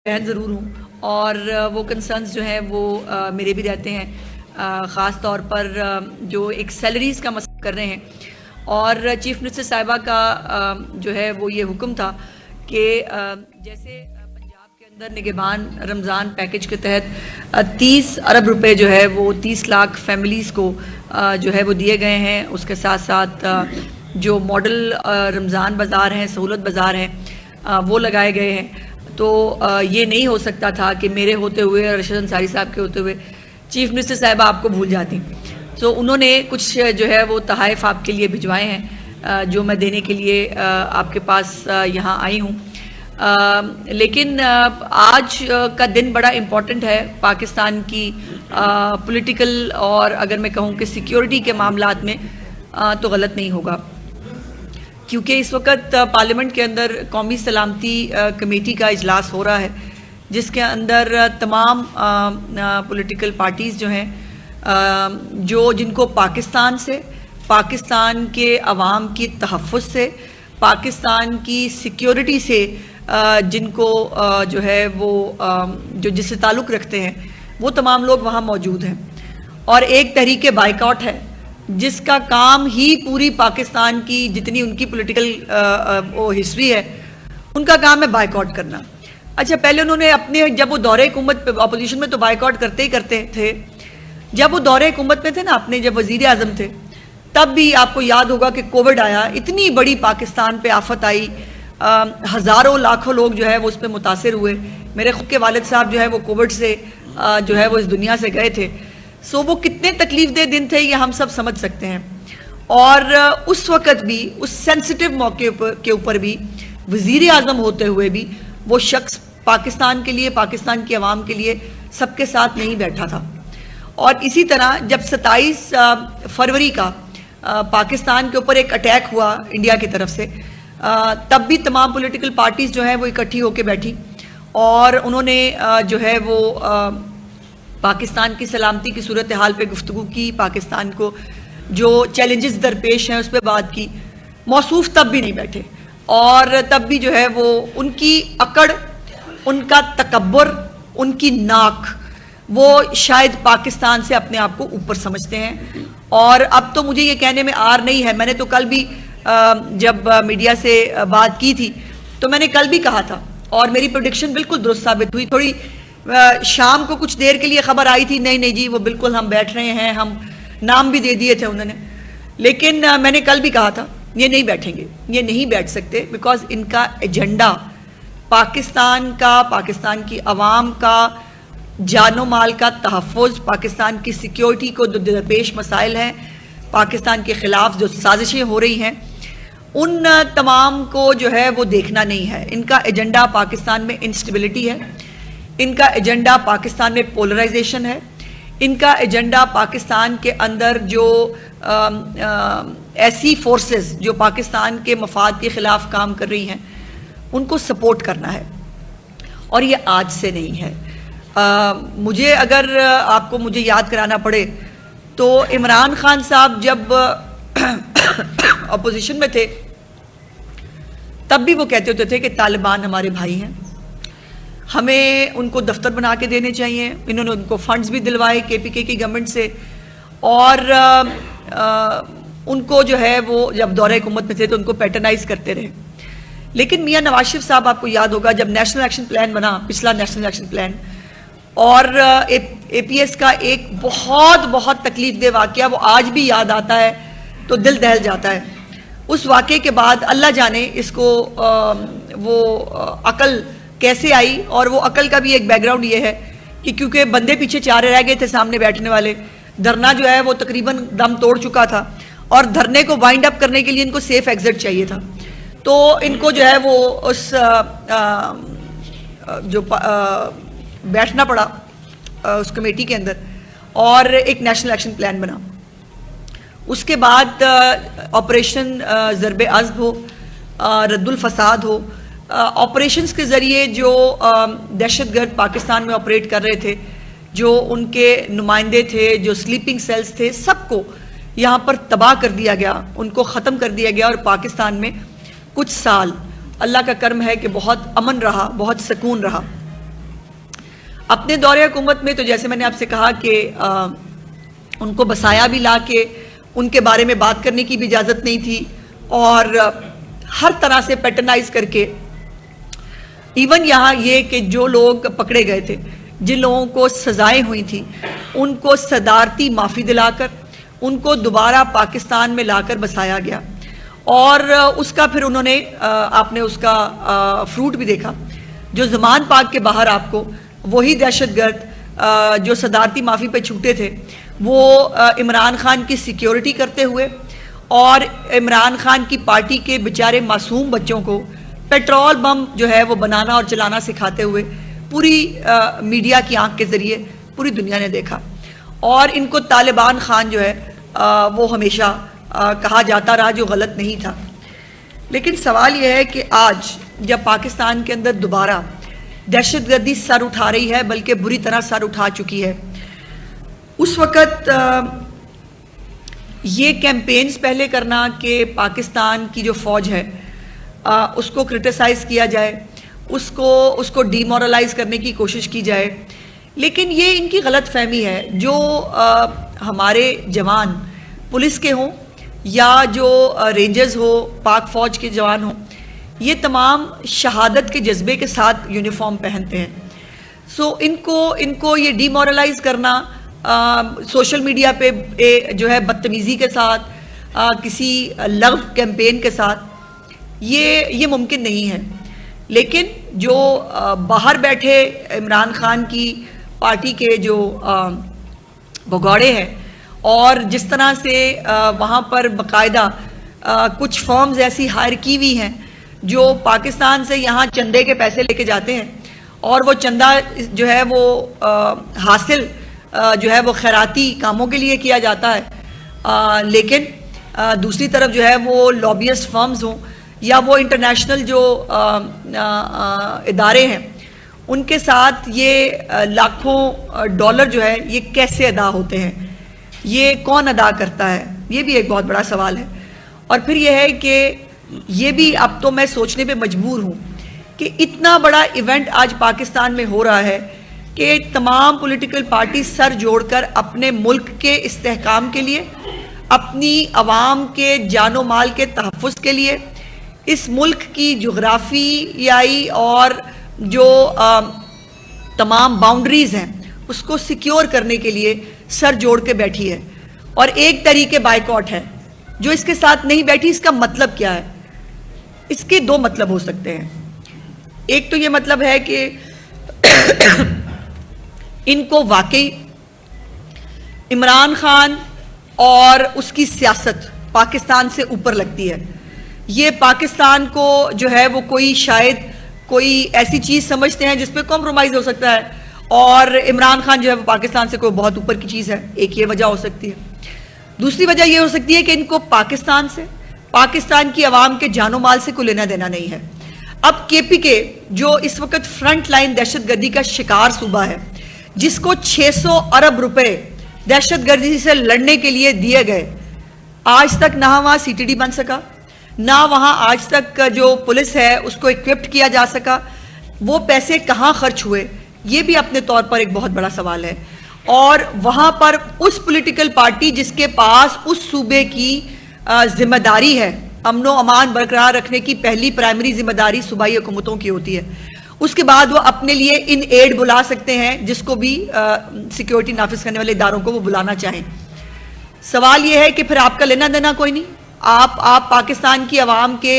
बहन ज़रूर हूँ और वो कंसर्न्स जो हैं वो मेरे भी रहते हैं, ख़ास तौर पर जो एक सैलरीज़ का मसला कर रहे हैं। और चीफ मिनिस्टर साहिबा का जो है वो ये हुक्म था कि जैसे पंजाब के अंदर निगहबान रमज़ान पैकेज के तहत 30 अरब रुपए जो है वो 30 लाख फैमिलीज़ को जो है वो दिए गए हैं। उसके साथ साथ जो मॉडल रमज़ान बाज़ार हैं, सहूलत बाज़ार हैं, वो लगाए गए हैं। तो ये नहीं हो सकता था कि मेरे होते हुए, रशीद अंसारी साहब के होते हुए चीफ मिनिस्टर साहिबा आपको भूल जाती। तो उन्होंने कुछ जो है वो तहाइफ आपके लिए भिजवाए हैं जो मैं देने के लिए आपके पास यहाँ आई हूँ। लेकिन आज का दिन बड़ा इम्पॉर्टेंट है पाकिस्तान की पॉलिटिकल और अगर मैं कहूँ कि सिक्योरिटी के मामलात में, तो गलत नहीं होगा क्योंकि इस वक्त पार्लियामेंट के अंदर कौमी सलामती कमेटी का इजलास हो रहा है जिसके अंदर तमाम पॉलिटिकल पार्टीज़ जो हैं जिनको पाकिस्तान से, पाकिस्तान के अवाम की तहफ़्फ़ुज़ से, पाकिस्तान की सिक्योरिटी से जिनको जो है वो जो जिससे ताल्लुक़ रखते हैं वो तमाम लोग वहाँ मौजूद हैं। और एक तहरीक बाइकआउट है जिसका काम ही पूरी पाकिस्तान की जितनी उनकी पॉलिटिकल वो हिस्ट्री है उनका काम है बाइकआउट करना। अच्छा, पहले उन्होंने अपने जब वो दौरे हुकूमत पे अपोजिशन में तो बाइकआउट करते ही करते थे, जब वो दौरे हुकूमत में थे ना, अपने जब वजीर आज़म थे तब भी आपको याद होगा कि कोविड आया, इतनी बड़ी पाकिस्तान पे आफत आई, हज़ारों लाखों लोग जो है वो उस पर मुतासिर हुए। मेरे खुद के वालिद साहब जो है वो कोविड से जो है वो इस दुनिया से गए थे। सो वो कितने तकलीफ दे दिन थे ये हम सब समझ सकते हैं। और उस वक़्त भी, उस सेंसिटिव मौके के ऊपर भी, वज़ीर आज़म होते हुए भी वो शख्स पाकिस्तान के लिए, पाकिस्तान की आवाम के लिए सबके साथ नहीं बैठा था। और इसी तरह जब 27 फरवरी का पाकिस्तान के ऊपर एक अटैक हुआ इंडिया की तरफ से, तब भी तमाम पॉलिटिकल पार्टीज़ जो हैं वो इकट्ठी होकर बैठी और उन्होंने जो है वो पाकिस्तान की सलामती की सूरत हाल पे गुफ्तगू की, पाकिस्तान को जो चैलेंजेस दरपेश हैं उस पर बात की। मौसूफ तब भी नहीं बैठे और तब भी जो है वो उनकी अकड़, उनका तकब्बुर, उनकी नाक, वो शायद पाकिस्तान से अपने आप को ऊपर समझते हैं। और अब तो मुझे ये कहने में आर नहीं है, मैंने तो कल भी जब मीडिया से बात की थी तो मैंने कल भी कहा था और मेरी प्रेडिक्शन बिल्कुल दुरुस्त साबित हुई। थोड़ी शाम को कुछ देर के लिए खबर आई थी, नहीं नहीं जी वो बिल्कुल हम बैठ रहे हैं, हम नाम भी दे दिए थे उन्होंने, लेकिन मैंने कल भी कहा था ये नहीं बैठेंगे, ये नहीं बैठ सकते, बिकॉज इनका एजेंडा पाकिस्तान का, पाकिस्तान की आवाम का जानो माल का तहफ़्फ़ुज़, पाकिस्तान की सिक्योरिटी को जो दरपेश मसाइल हैं, पाकिस्तान के ख़िलाफ़ जो साजिशें हो रही हैं, उन तमाम को जो है वो देखना नहीं है। इनका एजेंडा पाकिस्तान में इंस्टेबिलिटी है, इनका एजेंडा पाकिस्तान में पोलराइजेशन है, इनका एजेंडा पाकिस्तान के अंदर जो ऐसी फोर्सेस जो पाकिस्तान के मफाद के ख़िलाफ़ काम कर रही हैं उनको सपोर्ट करना है। और ये आज से नहीं है। मुझे अगर आपको मुझे याद कराना पड़े तो इमरान खान साहब जब अपोजिशन में थे तब भी वो कहते होते थे कि तालिबान हमारे भाई हैं, हमें उनको दफ्तर बना के देने चाहिए। इन्होंने उनको फंड्स भी दिलवाए केपीके की गवर्नमेंट से और उनको जो है वो जब दौरे हुकूमत में थे तो उनको पैटर्नाइज करते रहे। लेकिन मियां नवाज शरीफ साहब, आपको याद होगा जब नेशनल एक्शन प्लान बना, पिछला नेशनल एक्शन प्लान, और एपीएस का एक बहुत बहुत तकलीफ दे वाक़या वो आज भी याद आता है तो दिल दहल जाता है। उस वाक़े के बाद अल्लाह जाने इसको वो अकल कैसे आई, और वो अकल का भी एक बैकग्राउंड ये है कि क्योंकि बंदे पीछे चारे रह गए थे सामने बैठने वाले, धरना जो है वो तकरीबन दम तोड़ चुका था और धरने को वाइंड अप करने के लिए इनको सेफ एग्जिट चाहिए था। तो इनको जो है वो उस बैठना पड़ा उस कमेटी के अंदर और एक नेशनल एक्शन प्लान बना। उसके बाद ऑपरेशन ज़रबे अज़्ब हो, रद्दुल फसाद हो, ऑपरेशंस के ज़रिए जो दहशतगर्द पाकिस्तान में ऑपरेट कर रहे थे, जो उनके नुमाइंदे थे, जो स्लीपिंग सेल्स थे, सबको यहाँ पर तबाह कर दिया गया, उनको ख़त्म कर दिया गया। और पाकिस्तान में कुछ साल अल्लाह का कर्म है कि बहुत अमन रहा, बहुत सुकून रहा। अपने दौरे हुकूमत में तो जैसे मैंने आपसे कहा कि उनको बसाया भी ला के उनके बारे में बात करने की भी इजाज़त नहीं थी, और हर तरह से पैटर्नाइज करके, इवन यहाँ ये कि जो लोग पकड़े गए थे, जिन लोगों को सजाएं हुई थी, उनको सदारती माफ़ी दिलाकर उनको दोबारा पाकिस्तान में लाकर बसाया गया। और उसका फिर उन्होंने आपने उसका फ्रूट भी देखा, जो ज़मान पाक के बाहर आपको वही दहशतगर्द जो सदारती माफ़ी पे छूटे थे, वो इमरान खान की सिक्योरिटी करते हुए और इमरान खान की पार्टी के बेचारे मासूम बच्चों को पेट्रोल बम जो है वो बनाना और चलाना सिखाते हुए पूरी मीडिया की आंख के ज़रिए पूरी दुनिया ने देखा। और इनको तालिबान खान जो है वो हमेशा कहा जाता रहा, जो गलत नहीं था। लेकिन सवाल यह है कि आज जब पाकिस्तान के अंदर दोबारा दहशतगर्दी सर उठा रही है, बल्कि बुरी तरह सर उठा चुकी है, उस वक़्त ये कैंपेन्स पहले करना कि पाकिस्तान की जो फ़ौज है उसको क्रिटिसाइज़ किया जाए, उसको डीमोरलाइज करने की कोशिश की जाए, लेकिन ये इनकी गलत फहमी है। जो हमारे जवान पुलिस के हों या जो रेंजर्स हो, पाक फ़ौज के जवान हों, ये तमाम शहादत के जज्बे के साथ यूनिफॉर्म पहनते हैं। सो इनको ये डीमोरलाइज करना सोशल मीडिया पे जो है बदतमीज़ी के साथ, किसी लव कैंपेन के साथ, ये मुमकिन नहीं है। लेकिन जो बाहर बैठे इमरान खान की पार्टी के जो भगौड़े हैं, और जिस तरह से वहाँ पर बाकायदा कुछ फर्म्स ऐसी हायर की हुई हैं जो पाकिस्तान से यहाँ चंदे के पैसे लेके जाते हैं, और वो चंदा जो है वो हासिल जो है वो खैराती कामों के लिए किया जाता है। लेकिन दूसरी तरफ जो है वो लॉबियस्ट फर्म्स हों या वो इंटरनेशनल जो इदारे हैं, उनके साथ ये लाखों डॉलर जो है ये कैसे अदा होते हैं, ये कौन अदा करता है, ये भी एक बहुत बड़ा सवाल है। और फिर यह है कि ये भी अब तो मैं सोचने पे मजबूर हूँ कि इतना बड़ा इवेंट आज पाकिस्तान में हो रहा है कि तमाम पॉलिटिकल पार्टी सर जोड़कर अपने मुल्क के इस्तेहकाम के लिए, अपनी आवाम के जानो माल के तहफ़्फ़ुज़ के लिए, इस मुल्क की जोग्राफियाई और जो तमाम बाउंड्रीज़ हैं उसको सिक्योर करने के लिए सर जोड़ के बैठी है। और एक तरीके बाइकॉट है जो इसके साथ नहीं बैठी। इसका मतलब क्या है? इसके दो मतलब हो सकते हैं। एक तो ये मतलब है कि इनको वाकई इमरान खान और उसकी सियासत पाकिस्तान से ऊपर लगती है। ये पाकिस्तान को जो है वो शायद कोई ऐसी चीज़ समझते हैं जिस पे कॉम्प्रोमाइज़ हो सकता है, और इमरान खान जो है वो पाकिस्तान से कोई बहुत ऊपर की चीज़ है। एक ये वजह हो सकती है। दूसरी वजह ये हो सकती है कि इनको पाकिस्तान से, पाकिस्तान की आवाम के जानो माल से कोई लेना देना नहीं है। अब KPK जो इस वक्त फ्रंट लाइन दहशतगर्दी का शिकार सूबा है, जिसको 600 अरब रुपए दहशतगर्दी से लड़ने के लिए दिए गए, आज तक ना वहाँ CTD बन सका, ना वहाँ आज तक जो पुलिस है उसको इक्विप्ड किया जा सका। वो पैसे कहाँ खर्च हुए, ये भी अपने तौर पर एक बहुत बड़ा सवाल है। और वहाँ पर उस पॉलिटिकल पार्टी जिसके पास उस सूबे की जिम्मेदारी है, अमनो अमान बरकरार रखने की पहली प्राइमरी जिम्मेदारी सूबाई हुकूमतों की होती है, उसके बाद वो अपने लिए इन एड बुला सकते हैं जिसको भी सिक्योरिटी नाफिज करने वाले इदारों को वो बुलाना चाहें। सवाल ये है कि फिर आपका लेना देना कोई नहीं। आप पाकिस्तान की आवाम के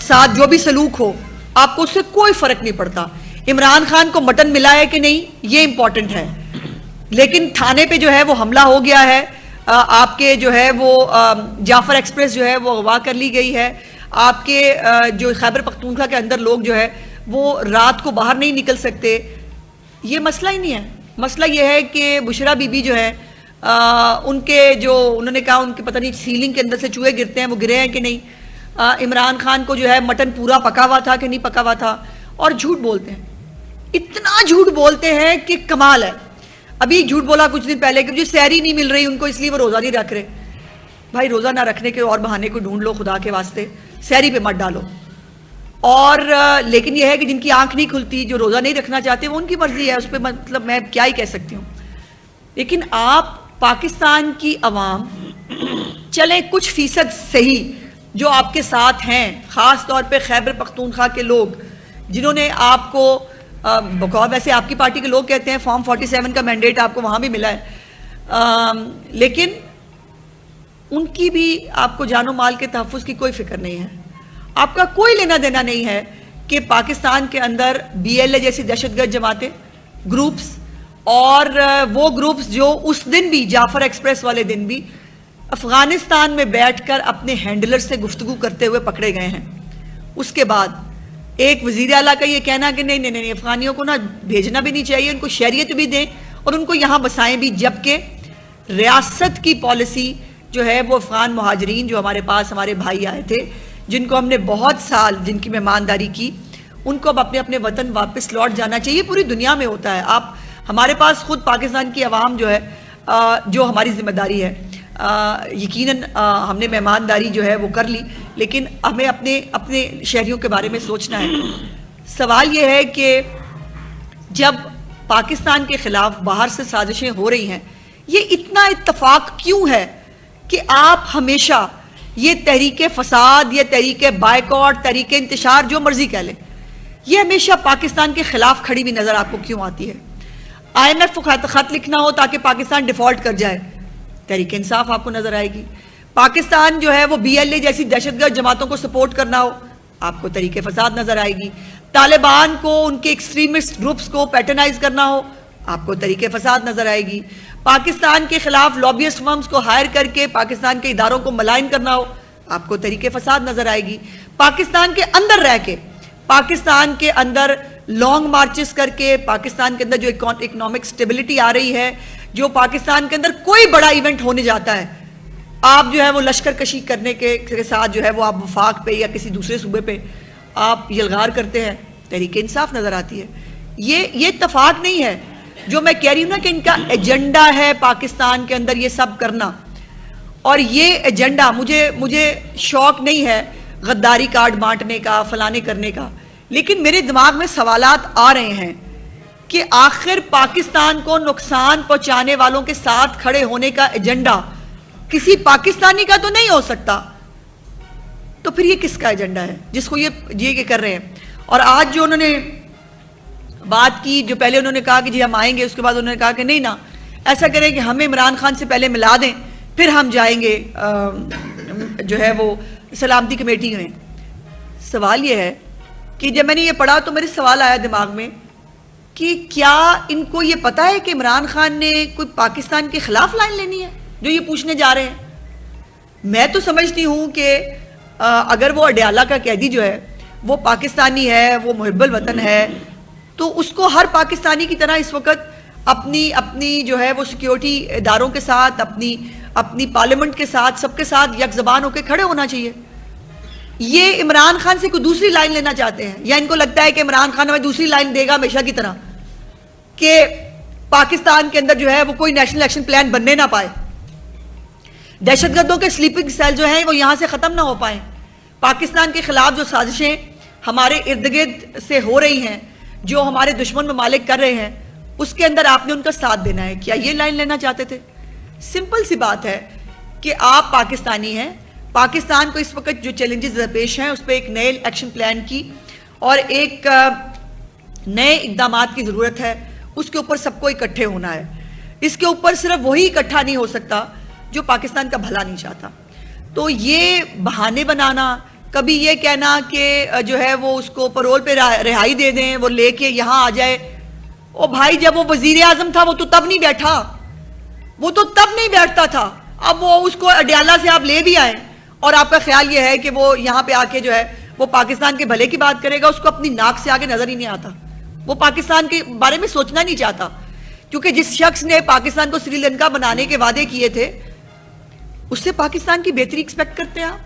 साथ जो भी सलूक हो, आपको उससे कोई फर्क नहीं पड़ता। इमरान खान को मटन मिला है कि नहीं, ये इंपॉर्टेंट है। लेकिन थाने पे जो है वो हमला हो गया है, आपके जो है वो जाफर एक्सप्रेस जो है वो अगवा कर ली गई है, आपके जो खैबर पख्तूनख्वा के अंदर लोग जो है वो रात को बाहर नहीं निकल सकते। ये मसला ही नहीं है। मसला ये है कि बुशरा बीबी जो है उनके जो उन्होंने कहा उनके पता नहीं सीलिंग के अंदर से चूहे गिरते हैं, वो गिरे हैं कि नहीं। इमरान खान को जो है मटन पूरा पका हुआ था कि नहीं पका हुआ था, और झूठ बोलते हैं। इतना झूठ बोलते हैं कि कमाल है। अभी झूठ बोला कुछ दिन पहले कि मुझे सहरी नहीं मिल रही उनको, इसलिए वो रोज़ा नहीं रख रहे। भाई रोज़ा ना रखने के और बहाने को ढूंढ लो खुदा के वास्ते, सहरी पे मत डालो। और लेकिन यह है कि जिनकी आंख नहीं खुलती, जो रोज़ा नहीं रखना चाहते, वो उनकी मर्जी है, उस पर मतलब मैं क्या ही कह सकती हूँ। लेकिन आप पाकिस्तान की अवाम, चले कुछ फीसद सही जो आपके साथ हैं, ख़ास तौर पे खैबर पख्तूनख्वा के लोग जिन्होंने आपको बकौल वैसे आपकी पार्टी के लोग कहते हैं फॉर्म 47 का मैंडेट आपको वहाँ भी मिला है, लेकिन उनकी भी आपको जानो माल के तहफ़्फ़ुज़ की कोई फिक्र नहीं है। आपका कोई लेना देना नहीं है कि पाकिस्तान के अंदर BLA जैसी दहशतगर्द जमातें, ग्रुप्स, और वो ग्रुप्स जो उस दिन भी जाफर एक्सप्रेस वाले दिन भी अफगानिस्तान में बैठकर अपने हैंडलर से गुफ्तगू करते हुए पकड़े गए हैं। उसके बाद एक वजीर आला का ये कहना कि नहीं नहीं नहीं अफगानियों को ना भेजना भी नहीं चाहिए, उनको शहरियत भी दें और उनको यहाँ बसाएं भी, जबकि रियासत की पॉलिसी जो है वो अफगान मुहाजिरीन जो हमारे पास हमारे भाई आए थे, जिनको हमने बहुत साल जिनकी मेहमानदारी की, उनको अब अपने अपने वतन वापस लौट जाना चाहिए। पूरी दुनिया में होता है। आप हमारे पास खुद पाकिस्तान की आवाम जो है, जो हमारी जिम्मेदारी है, यकीनन हमने मेहमानदारी जो है वो कर ली, लेकिन हमें अपने अपने शहरियों के बारे में सोचना है। सवाल ये है कि जब पाकिस्तान के खिलाफ बाहर से साजिशें हो रही हैं, ये इतना इत्तफाक क्यों है कि आप हमेशा ये तहरीक फसाद, ये तहरीक बायकॉट, तहरीक इंतशार, जो मर्जी कह लें, ये हमेशा पाकिस्तान के खिलाफ खड़ी हुई नजर आपको क्यों आती है? IMF को खत लिखना हो ताकि पाकिस्तान डिफॉल्ट कर जाए, तहरीक इंसाफ आपको नजर आएगी। पाकिस्तान जो है वो BLA जैसी दहशतगर्द जमातों को सपोर्ट करना हो, आपको तहरीक फसाद नजर आएगी। तालिबान को, उनके एक्सट्रीमिस्ट ग्रुप्स को पैटर्नाइज करना हो, आपको तहरीक फसाद नजर आएगी। पाकिस्तान के खिलाफ लॉबियस्ट फर्म्स को हायर करके पाकिस्तान के इदारों को मलाइन करना हो, आपको तहरीक फसाद नजर आएगी। पाकिस्तान के अंदर रह के, पाकिस्तान के अंदर लॉन्ग मार्चेस करके, पाकिस्तान के अंदर जो इकोनॉमिक स्टेबिलिटी आ रही है, जो पाकिस्तान के अंदर कोई बड़ा इवेंट होने जाता है, आप जो है वो लश्कर कशी करने के साथ जो है वो आप वफाक पे या किसी दूसरे सूबे पे आप यलगार करते हैं, तहरीक इंसाफ नजर आती है। ये इत्तफाक नहीं है। जो मैं कह रही हूं ना कि इनका एजेंडा है पाकिस्तान के अंदर ये सब करना, और ये एजेंडा मुझे शौक नहीं है गद्दारी कार्ड बांटने का, फलाने करने का, लेकिन मेरे दिमाग में सवालात आ रहे हैं कि आखिर पाकिस्तान को नुकसान पहुंचाने वालों के साथ खड़े होने का एजेंडा किसी पाकिस्तानी का तो नहीं हो सकता, तो फिर ये किसका एजेंडा है जिसको ये कर रहे हैं? और आज जो उन्होंने बात की, जो पहले उन्होंने कहा कि जी हम आएंगे, उसके बाद उन्होंने कहा कि नहीं ना, ऐसा करें कि हमें इमरान खान से पहले मिला दें, फिर हम जाएंगे जो है वो सलामती कमेटी में। सवाल ये है कि जब मैंने ये पढ़ा तो मेरे सवाल आया दिमाग में कि क्या इनको ये पता है कि इमरान खान ने कोई पाकिस्तान के खिलाफ लाइन लेनी है जो ये पूछने जा रहे हैं? मैं तो समझती हूँ कि अगर वो अडयाला का कैदी जो है वो पाकिस्तानी है, वो मुहिब्बुल वतन है, तो उसको हर पाकिस्तानी की तरह इस वक्त अपनी जो है वो सिक्योरिटी इदारों के साथ, अपनी पार्लियामेंट के साथ, सबके साथ यकजबान होकर खड़े होना चाहिए। ये इमरान खान से कोई दूसरी लाइन लेना चाहते हैं, या इनको लगता है कि इमरान खान हमें दूसरी लाइन देगा हमेशा की तरह, कि पाकिस्तान के अंदर जो है वो कोई नेशनल एक्शन प्लान बनने ना पाए, दहशतगर्दों के स्लीपिंग सेल जो हैं वो यहां से खत्म ना हो पाए, पाकिस्तान के खिलाफ जो साजिशें हमारे इर्द गिर्द से हो रही हैं, जो हमारे दुश्मन ममालिक कर रहे हैं, उसके अंदर आपने उनका साथ देना है। क्या ये लाइन लेना चाहते थे? सिंपल सी बात है कि आप पाकिस्तानी हैं, पाकिस्तान को इस वक्त जो चैलेंजेस दरपेश हैं उस पर एक नए एक्शन प्लान की और एक नए इकदामात की ज़रूरत है। उसके ऊपर सबको इकट्ठे होना है। इसके ऊपर सिर्फ वही इकट्ठा नहीं हो सकता जो पाकिस्तान का भला नहीं चाहता। तो ये बहाने बनाना, कभी ये कहना कि जो है वो उसको परोल पे रिहाई दे दें, वो लेके यहाँ आ जाए। ओ भाई, जब वो वजीर आजम था वो तो तब नहीं बैठा, वो तो तब नहीं बैठता था। अब वो उसको अडयाला से आप ले भी आए और आपका ख्याल ये है कि वो यहाँ पे आके जो है वो पाकिस्तान के भले की बात करेगा, उसको अपनी नाक से आगे नजर ही नहीं आता। वो पाकिस्तान के बारे में सोचना नहीं चाहता, क्योंकि जिस शख्स ने पाकिस्तान को श्रीलंका बनाने के वादे किए थे उससे पाकिस्तान की बेहतरी एक्सपेक्ट करते हैं आप,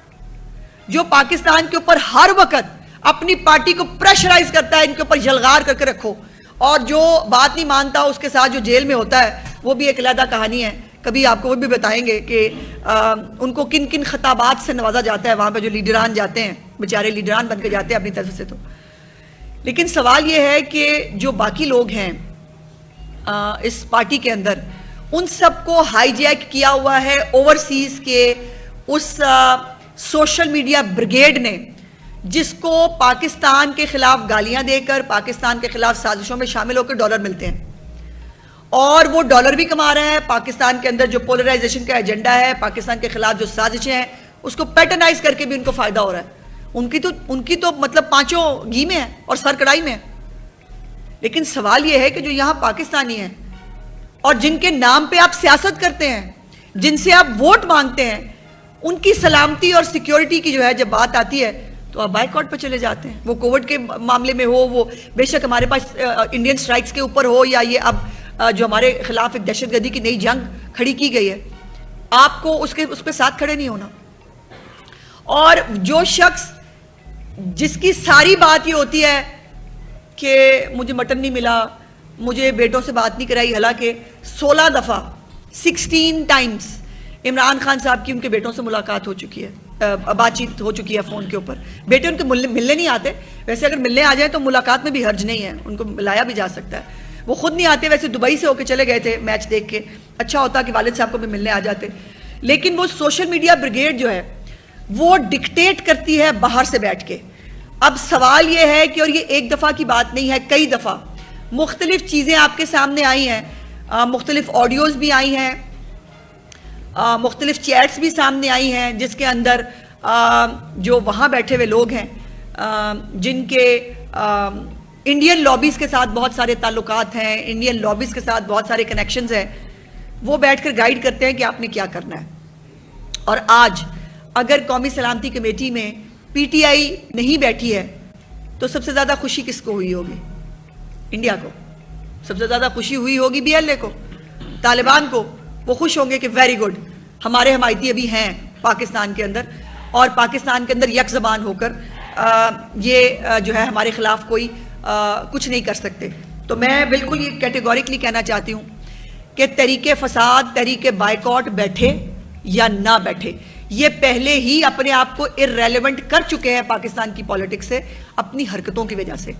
जो पाकिस्तान के ऊपर हर वक्त अपनी पार्टी को प्रेशराइज करता है, इनके ऊपर जलगार करके रखो, और जो बात नहीं मानता उसके साथ जो जेल में होता है वो भी एक अलग कहानी है कभी आपको वो भी बताएंगे कि उनको किन किन खताबात से नवाजा जाता है वहाँ पे जो लीडरान जाते हैं, बेचारे लीडरान बन के जाते हैं अपनी तरफ से। तो लेकिन सवाल ये है कि जो बाकी लोग हैं इस पार्टी के अंदर, उन सबको हाईजैक किया हुआ है ओवरसीज के उस सोशल मीडिया ब्रिगेड ने, जिसको पाकिस्तान के खिलाफ गालियां देकर, पाकिस्तान के खिलाफ साजिशों में शामिल होकर डॉलर मिलते हैं, और वो डॉलर भी कमा रहे हैं। पाकिस्तान के अंदर जो पोलराइजेशन का एजेंडा है, पाकिस्तान के खिलाफ जो साजिशें हैं, उसको पैटर्नाइज करके भी उनको फायदा हो रहा है। उनकी तो मतलब पांचों घी में है और सर कढ़ाई में है। लेकिन सवाल यह है कि जो यहां पाकिस्तानी हैं और जिनके नाम पे आप सियासत करते हैं, जिनसे आप वोट मांगते हैं, उनकी सलामती और सिक्योरिटी की जो है जब बात आती है तो आप बाइकआउट पर चले जाते हैं। वो कोविड के मामले में हो, वो बेशक हमारे पास इंडियन स्ट्राइक्स के ऊपर हो, या ये अब जो हमारे खिलाफ एक दहशतगर्दी की नई जंग खड़ी की गई है, आपको उसके साथ खड़े नहीं होना। और जो शख्स जिसकी सारी बात ये होती है कि मुझे मटन नहीं मिला, मुझे बेटों से बात नहीं कराई, हालांकि 16 दफा 16 टाइम्स इमरान खान साहब की उनके बेटों से मुलाकात हो चुकी है, बातचीत हो चुकी है फोन के ऊपर। बेटे उनके मिलने नहीं आते, वैसे अगर मिलने आ जाए तो मुलाकात में भी हर्ज नहीं है, उनको मिलाया भी जा सकता है। वो खुद नहीं आते, वैसे दुबई से होके चले गए थे मैच देख के, अच्छा होता कि वालिद साहब को भी मिलने आ जाते। लेकिन वो सोशल मीडिया ब्रिगेड जो है वो डिक्टेट करती है बाहर से बैठ के। अब सवाल ये है कि, और ये एक दफा की बात नहीं है, कई दफा मुख्तलिफ चीजें आपके सामने आई हैं, मुख्तलिफ ऑडियोज भी आई हैं, मुख्तलिफ चैट्स भी सामने आई हैं, जिसके अंदर जो वहाँ बैठे हुए लोग हैं, जिनके इंडियन लॉबीज़ के साथ बहुत सारे ताल्लुकात हैं, इंडियन लॉबीज़ के साथ बहुत सारे कनेक्शंस हैं, वो बैठकर गाइड करते हैं कि आपने क्या करना है। और आज अगर कौमी सलामती कमेटी में पीटीआई नहीं बैठी है तो सबसे ज़्यादा खुशी किसको हुई होगी? इंडिया को। सबसे ज़्यादा खुशी हुई होगी बीएलए को, तालिबान को। वो खुश होंगे कि वेरी गुड, हमारे हमायती अभी हैं पाकिस्तान के अंदर, और पाकिस्तान के अंदर यक ज़बान होकर ये जो है हमारे खिलाफ कोई कुछ नहीं कर सकते। तो मैं बिल्कुल ये कैटेगोरिकली कहना चाहती हूँ कि तहरीके फसाद, तहरीके बाइकॉट बैठे या ना बैठे, ये पहले ही अपने आप को इररेलेवेंट कर चुके हैं पाकिस्तान की पॉलिटिक्स से, अपनी हरकतों की वजह से।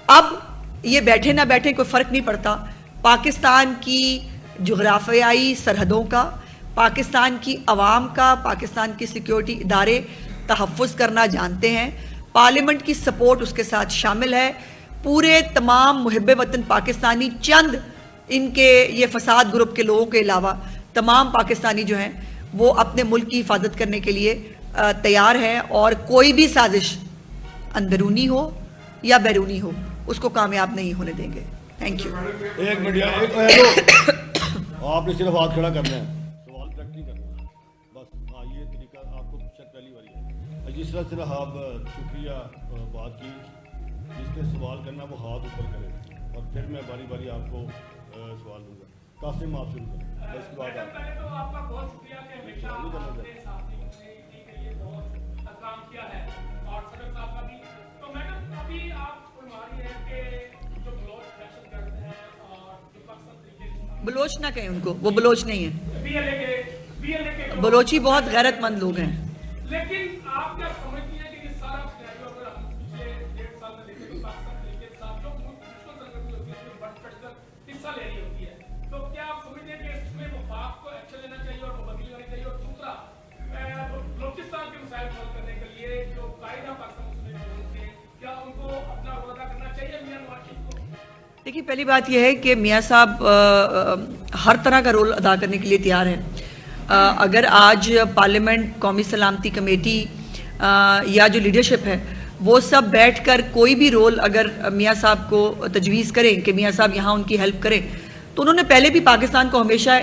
अब ये बैठे ना बैठे कोई फ़र्क नहीं पड़ता। पाकिस्तान की जुग़राफ़ियाई सरहदों का, पाकिस्तान की अवाम का, पाकिस्तान की सिक्योरिटी इदारे तहफ़्फ़ुज़ करना जानते हैं। पार्लियामेंट की सपोर्ट उसके साथ शामिल है। पूरे तमाम मुहिब्बे वतन पाकिस्तानी, चंद इनके ये फसाद ग्रुप के लोगों के अलावा तमाम पाकिस्तानी जो हैं वो अपने मुल्क की हिफाजत करने के लिए तैयार हैं, और कोई भी साजिश अंदरूनी हो या बैरूनी हो उसको कामयाब नहीं होने देंगे। Thank you. एक मिनट, आपने सिर्फ हाथ खड़ा करना है, सवाल तक नहीं करना बस। हाँ, ये तरीका आपको शायद पहली बारी है। जिस तरह सिर्फ आप शुक्रिया बात की, जिसने सवाल करना वो हाथ ऊपर करे, और फिर मैं बारी बारी आपको सवाल दूंगा। कासिम आप शुरू करें। इसके बाद तो आपका बहुत शुक्रिया कि हमेशा आपने साथियों के लिए बहुत काम किया है, और सदर साहब का भी। तो मैडम, अभी आप फरमा रही है कि जो बलोच दहशत गर्द हैं और जो मकसद तरीके, बलोच ना कहें उनको, वो बलोच नहीं है। बीएलए के बलोची बहुत गैरतमंद लोग हैं। लेकिन आप क्या समझती हैं कि ये सारा सिनेरियो अगर हम पिछले 1.5 साल में देखें कि पाकिस्तान तरीके के साथ जो मुश्किल संगठन होती है उसमें बढ़ चढ़कर हिस्सा ले रही होती है, तो क्या आप समझते हैं कि इसमें वफाक को एक्शन लेना चाहिए और मुबदली होनी चाहिए? और दूसरा, बलूचिस्तान के मसाइल हल करने के लिए जो कायदा पाकिस्तान मुस्लिम लीग थे, क्या उनको अपना रोल अदा करना चाहिए मियां नवाज शरीफ को? देखिए, पहली बात यह है कि मियाँ साहब हर तरह का रोल अदा करने के लिए तैयार हैं। अगर आज पार्लियामेंट, कौमी सलामती कमेटी या जो लीडरशिप है वो सब बैठकर कोई भी रोल अगर मियाँ साहब को तजवीज़ करें कि मियाँ साहब यहाँ उनकी हेल्प करें, तो उन्होंने पहले भी पाकिस्तान को हमेशा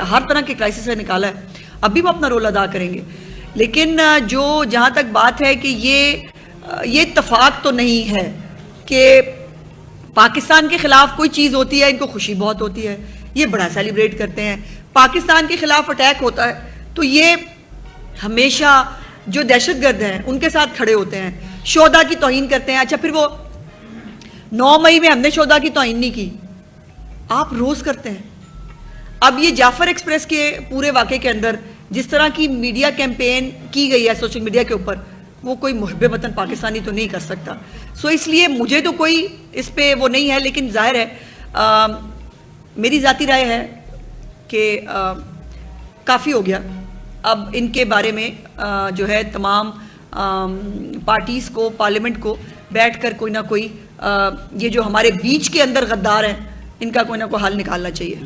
हर तरह के क्राइसिस से निकाला है, अभी वो अपना रोल अदा करेंगे। लेकिन जो जहाँ तक बात है कि ये इत्तफाक तो नहीं है कि पाकिस्तान के खिलाफ कोई चीज़ होती है इनको खुशी बहुत होती है, ये बड़ा सेलिब्रेट करते हैं। पाकिस्तान के खिलाफ अटैक होता है तो ये हमेशा जो दहशतगर्द हैं उनके साथ खड़े होते हैं, शोधा की तौहीन करते हैं। अच्छा, फिर वो 9 मई में हमने शोधा की तौहीन नहीं की, आप रोज करते हैं। अब ये जाफर एक्सप्रेस के पूरे वाक़े के अंदर जिस तरह की मीडिया कैंपेन की गई है सोशल मीडिया के ऊपर, वो कोई मुहब्बे वतन पाकिस्तानी तो नहीं कर सकता। सो इसलिए मुझे तो कोई इस पे वो नहीं है, लेकिन जाहिर है मेरी ज़ाती राय है कि काफ़ी हो गया। अब इनके बारे में जो है तमाम पार्टीज़ को, पार्लियामेंट को बैठकर कोई ना कोई ये जो हमारे बीच के अंदर गद्दार हैं, इनका कोई ना कोई हल निकालना चाहिए।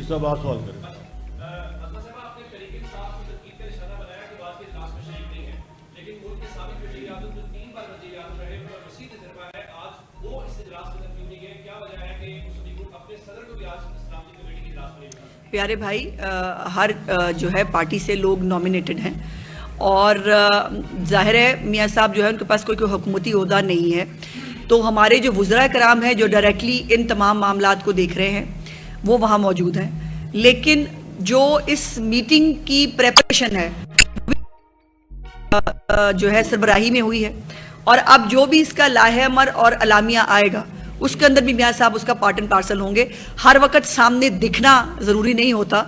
प्यारे भाई, हर जो है पार्टी से लोग नॉमिनेटेड हैं और जाहिर है मियाँ साहब जो है उनके पास कोई हुकूमती ओहदा नहीं है, तो हमारे जो वुज़रा कराम हैं जो डायरेक्टली इन तमाम मामलात को देख रहे हैं वो वहाँ मौजूद हैं। लेकिन जो इस मीटिंग की प्रेपरेशन है जो है सरबराही में हुई है, और अब जो भी इसका लाहेअमर और अलामिया आएगा उसके अंदर भी मियाँ साहब उसका पार्ट एंड पार्सल होंगे। हर वक्त सामने दिखना ज़रूरी नहीं होता।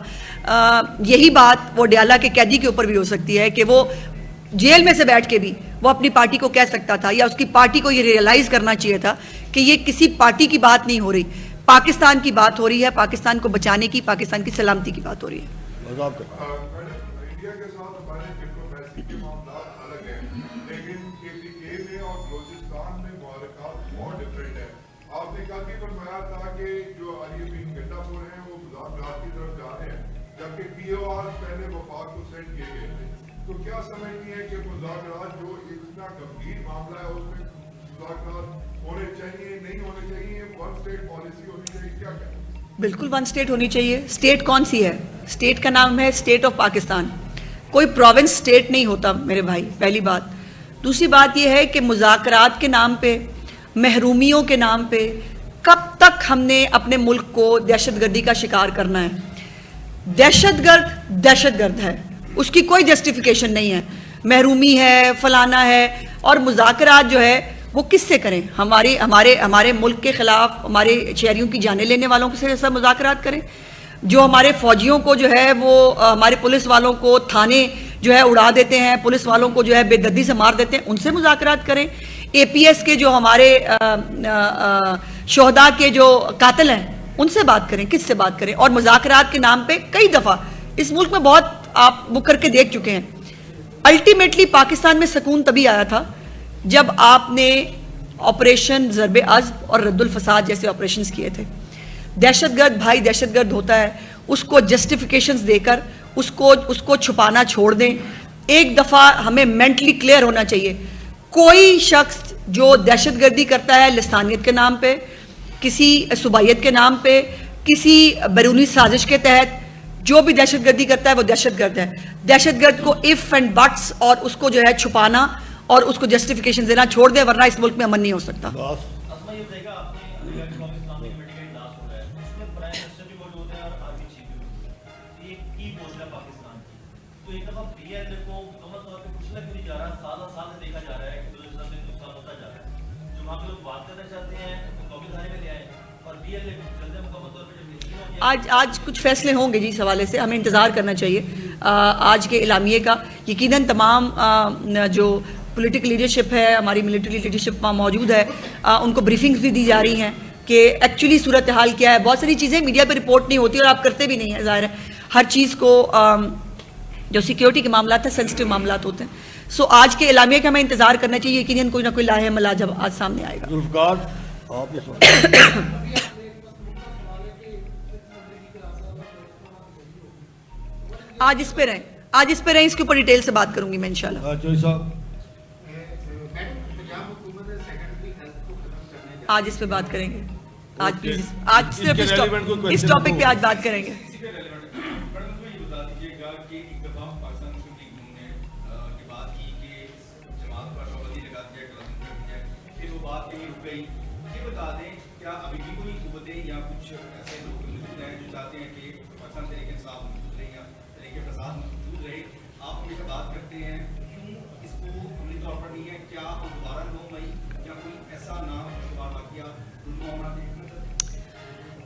यही बात वो डयाला के कैदी के ऊपर भी हो सकती है कि वो जेल में से बैठ के भी वो अपनी पार्टी को कह सकता था, या उसकी पार्टी को ये रियलाइज़ करना चाहिए था कि ये किसी पार्टी की बात नहीं हो रही, पाकिस्तान की बात हो रही है, पाकिस्तान को बचाने की, पाकिस्तान की सलामती की बात हो रही है। तो क्या समझती है कि मुज़ाकरात जो इतना गंभीर मामला है उसमें मुज़ाकरात होने चाहिए, नहीं होने चाहिए, वन स्टेट पॉलिसी होनी चाहिए, क्या कहते? बिल्कुल वन स्टेट होनी चाहिए। स्टेट कौन सी है? स्टेट का नाम है स्टेट ऑफ पाकिस्तान, कोई प्रोविंस स्टेट नहीं होता मेरे भाई, पहली बात। दूसरी बात यह है कि मुज़ाकरात के नाम पे, महरूमियों के नाम पे कब तक हमने अपने मुल्क को दहशतगर्दी का शिकार करना है? दहशतगर्द दहशतगर्द है, उसकी कोई जस्टिफिकेशन नहीं है। महरूमी है, फलाना है, और मुज़ाकरात जो है वो किससे करें? हमारे मुल्क के ख़िलाफ़ हमारे शहरियों की जानें लेने वालों से सब मुज़ाकरात करें? जो हमारे फ़ौजियों को जो है वो हमारे पुलिस वालों को थाने जो है उड़ा देते हैं, पुलिस वालों को जो है बेदर्दी से मार देते हैं, उनसे मुज़ाकरात करें? APS के जो हमारे शोहदा के जो कातिल हैं उनसे बात करें? किससे बात करें? और मुज़ाकरात के नाम पे कई दफ़ा इस मुल्क में बहुत आप वो करके देख चुके हैं। अल्टीमेटली पाकिस्तान में सुकून तभी आया था जब आपने ऑपरेशन ज़रबे अज़्ब और रद्दुल फसाद जैसे ऑपरेशंस किए थे। दहशतगर्द भाई दहशतगर्द होता है, उसको जस्टिफिकेशंस देकर उसको छुपाना छोड़ दें। एक दफ़ा हमें मेंटली क्लियर होना चाहिए, कोई शख्स जो दहशतगर्दी करता है लिसानियत के नाम पे, किसी सूबाइयत के नाम पे, किसी बैरूनी साजिश के तहत जो भी दहशतगर्दी करता है वो दहशतगर्द है। दहशतगर्द को इफ एंड बट्स और उसको जो है छुपाना और उसको जस्टिफिकेशन देना छोड़ दे, वरना इस मुल्क में अमन नहीं हो सकता। आज कुछ फैसले होंगे जी इस हवाले से, हमें इंतज़ार करना चाहिए आज के इलामिये का। यकीनन तमाम जो पॉलिटिकल लीडरशिप है, हमारी मिलिट्री लीडरशिप वहाँ मौजूद है, उनको ब्रीफिंग्स भी दी जा रही हैं कि एक्चुअली सूरत हाल क्या है। बहुत सारी चीज़ें मीडिया पर रिपोर्ट नहीं होती और आप करते भी नहीं हैं, ज़ाहिर है। हर चीज़ को जो सिक्योरिटी के मामला है, सेंसिटिव मामला होते हैं। सो आज के इलामिये का हमें इंतज़ार करना चाहिए, यकीनन कोई ना कोई लाहेअमल आज सामने आएगा। आज इस पे रहें, इसके ऊपर डिटेल से बात करूंगी मैं इंशाल्लाह। आज इस पे बात करेंगे, आज प्लीज, आज सिर्फ इस टॉपिक पे आज बात करेंगे।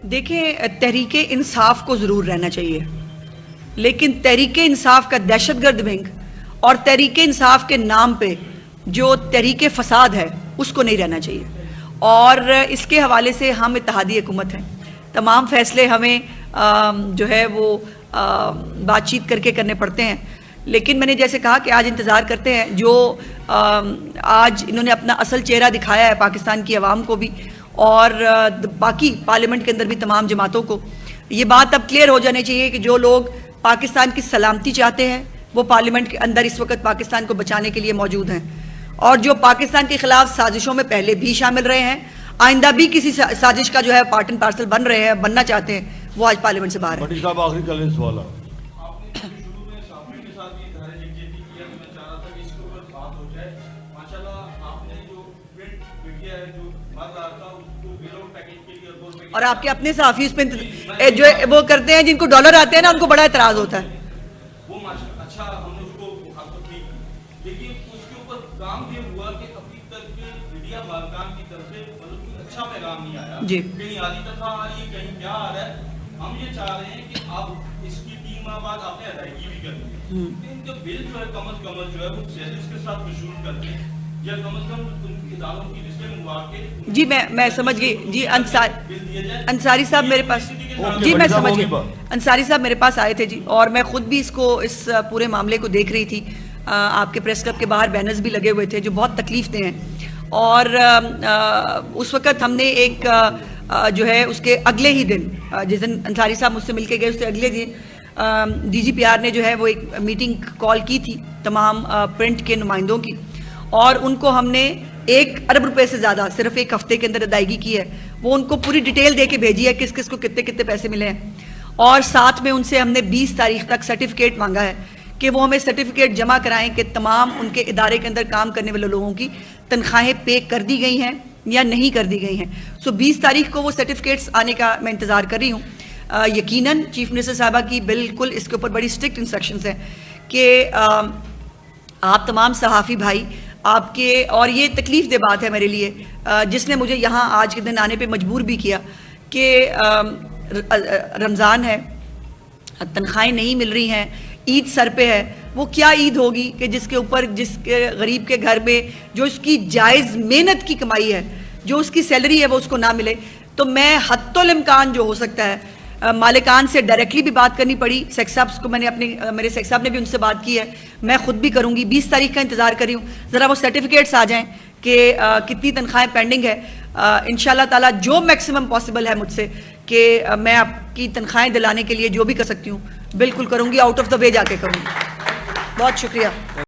देखें, तहरीके इंसाफ को ज़रूर रहना चाहिए। लेकिन तहरीके इंसाफ का दहशतगर्द विंग और तहरीके इंसाफ के नाम पे जो तहरीके फसाद है उसको नहीं रहना चाहिए। और इसके हवाले से हम इत्तेहादी हुकूमत हैं, तमाम फैसले हमें जो है वो बातचीत करके करने पड़ते हैं। लेकिन मैंने जैसे कहा कि आज इंतज़ार करते हैं, जो आज इन्होंने अपना असल चेहरा दिखाया है पाकिस्तान की आवाम को भी और बाकी पार्लियामेंट के अंदर भी तमाम जमातों को, ये बात अब क्लियर हो जानी चाहिए कि जो लोग पाकिस्तान की सलामती चाहते हैं वो पार्लियामेंट के अंदर इस वक्त पाकिस्तान को बचाने के लिए मौजूद हैं, और जो पाकिस्तान के खिलाफ साजिशों में पहले भी शामिल रहे हैं, आइंदा भी किसी साजिश का जो है पार्ट एंड पार्सल बन रहे हैं, बनना चाहते हैं, वो आज पार्लियामेंट से बाहर है। भट्टी साहब आखिरी कल सवाल है। आपने शुरू में साफी के साथ ये धारा यकजहती किया, तो मैं चाह रहा था कि इसके ऊपर बात हो जाए। माशाल्लाह आपने जो प्रिंट मीडिया है जो बात रहा था उसको विदाउट पैकेज के लिए और आपके अपने सहाफी उस पे जो वो करते हैं, जिनको डॉलर आते हैं ना, उनको बड़ा एतराज होता है। वो अच्छा हमने उसको मुखातब नहीं की, लेकिन उसके ऊपर काम ये हुआ कि अभी तक के मीडिया मालकान की तरफ से मतलब कोई अच्छा पैगाम नहीं आया जी। कहीं आधी तनख्वाह आ रही है, कहीं क्या आ रहा है। हम ये चाह रहे हैं कि आप इसकी 3 माह बाद आपने अदायगी भी करनी है, इनका बिल जो है कम अज कम जो है वो सैलरीज के साथ वसूल करते हैं, या कम अज कम उन इदारों की लिस्टें मंगवा के। जी मैं समझ गई जी। अंसारी साहब मेरे पास, जी मैं समझ गई, अंसारी साहब मेरे पास आए थे जी, और मैं खुद भी इस पूरे मामले को देख रही थी। आपके प्रेस क्लब के बाहर बैनर्स भी लगे हुए थे जो बहुत तकलीफ दे हैं, और उस वक़्त हमने एक जो है उसके अगले ही दिन, जिस दिन अंसारी साहब मुझसे मिलके गए उससे अगले दिन DGPR ने जो है वो एक मीटिंग कॉल की थी तमाम प्रिंट के नुमाइंदों की, और उनको हमने 1 अरब रुपए से ज़्यादा सिर्फ एक हफ्ते के अंदर अदायगी की है। वो उनको पूरी डिटेल दे के भेजी है किस किस को कितने कितने पैसे मिले हैं, और साथ में उनसे हमने 20 तारीख तक सर्टिफिकेट मांगा है कि वो हमें सर्टिफिकेट जमा कराएं कि तमाम उनके इदारे के अंदर काम करने वाले लोगों की तनख्वाहें पे कर दी गई हैं या नहीं कर दी गई हैं। सो 20 तारीख को वो सर्टिफिकेट्स आने का मैं इंतज़ार कर रही हूँ। यकीनन चीफ मिनिस्टर साहबा की बिल्कुल इसके ऊपर बड़ी स्ट्रिक्ट इंस्ट्रक्शंस हैं कि आप तमाम सहाफ़ी भाई आपके, और ये तकलीफ़ दे बात है मेरे लिए, जिसने मुझे यहाँ आज के दिन आने पे मजबूर भी किया कि रमज़ान है, तनख्वाहें नहीं मिल रही हैं, ईद सर पे है। वो क्या ईद होगी कि जिसके ऊपर जिसके गरीब के घर में जो उसकी जायज़ मेहनत की कमाई है, जो उसकी सैलरी है, वो उसको ना मिले। तो मैं हत्तुल इम्कान जो हो सकता है, मालिकान से डायरेक्टली भी बात करनी पड़ी, सेक्स साहब को मैंने मेरे सेक्स साहब ने भी उनसे बात की है, मैं खुद भी करूंगी। 20 तारीख का इंतज़ार कर रही हूँ, ज़रा वो सर्टिफिकेट्स आ जाएं कि कितनी तनख्वाहें पेंडिंग है। इंशाल्लाह ताला जो मैक्सिमम पॉसिबल है मुझसे कि मैं आपकी तनख्वाहें दिलाने के लिए जो भी कर सकती हूँ बिल्कुल करूँगी, आउट ऑफ द वे जाके करूँगी। बहुत शुक्रिया।